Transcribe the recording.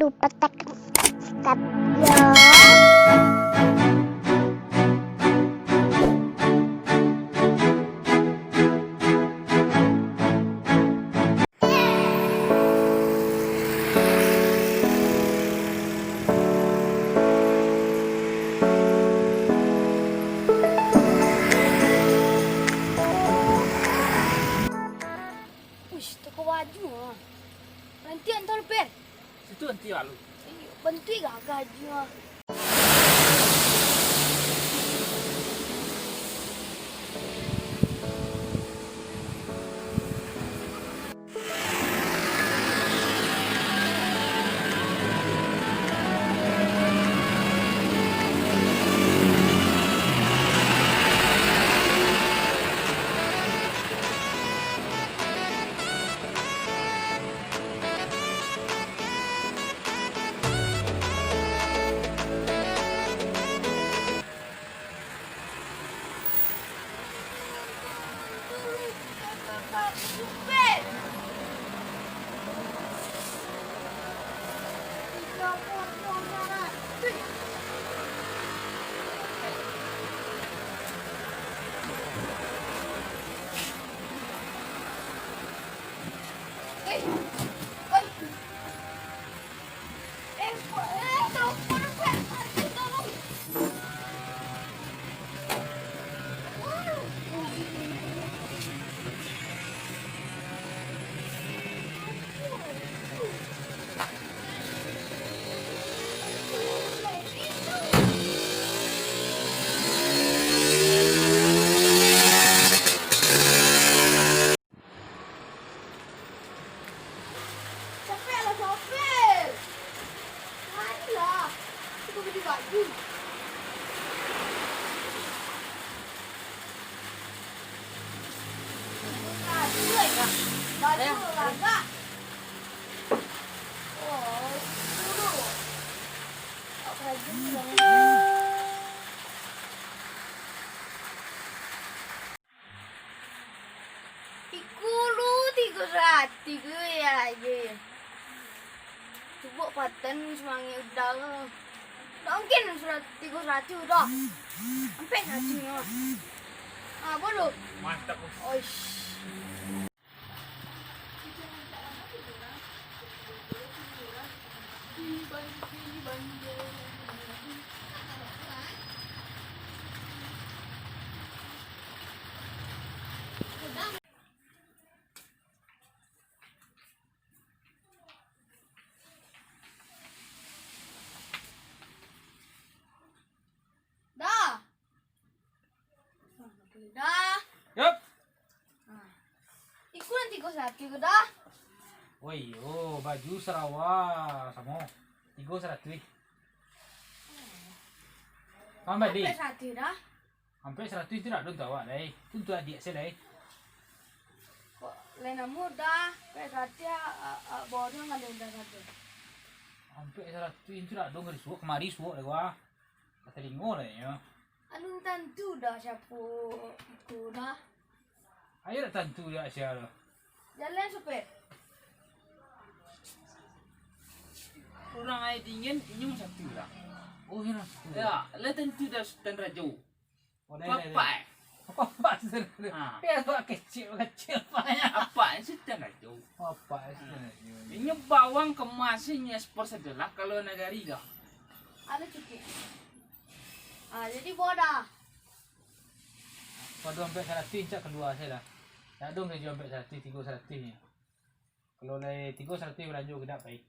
super tekan subscribe ya. Wih, toko baju ah. Nanti antar per. Itu nanti lalu. Bantu gak gaji ah. Super. Capek lah sopir. Marilah. Kita beli baju. Baju olahraga. Oh, dulu. Baju Ikulu 300 ya aja. Coba paten semangat udah. Mungkin 300 udah. Sampai 100 ah, bodoh. Mantap. Oh, dah. Dah. Yup. Iku nanti kau sakit ke dah. Woi, oh baju Sarawak sama 300. Sampai di. Sampai sakit dah. Sampai 100 tidak dong tahu deh. Untuk adik saya deh. Kok lena muda, kayak katanya bodoh nggak ada udah satu. Sampai 100 tidak dong dari suuk kemari suuk deh gua. Kata lingo deh ya. Anu tentu dah siapu kuda. Ayo dah tentu dia siapa. Jalan supir. Kurang air dingin, ini mau satu lah. Oh ini. Ya, le tentu dah tendera jauh. Oh deh. Apa? Apa sih? Ah, Ya tuh kecil banyak. apa sih tendera jauh? Apa sih? Ini bawang kemasnya ekspor sedelah kalau negari dah. Ada cuci. Ah, jadi bodoh. Kalau sampai 100 cak kedua saya dah. Tak dong saya jual sampai 100, 300 ni. Kalau le 300 belanja kedap baik.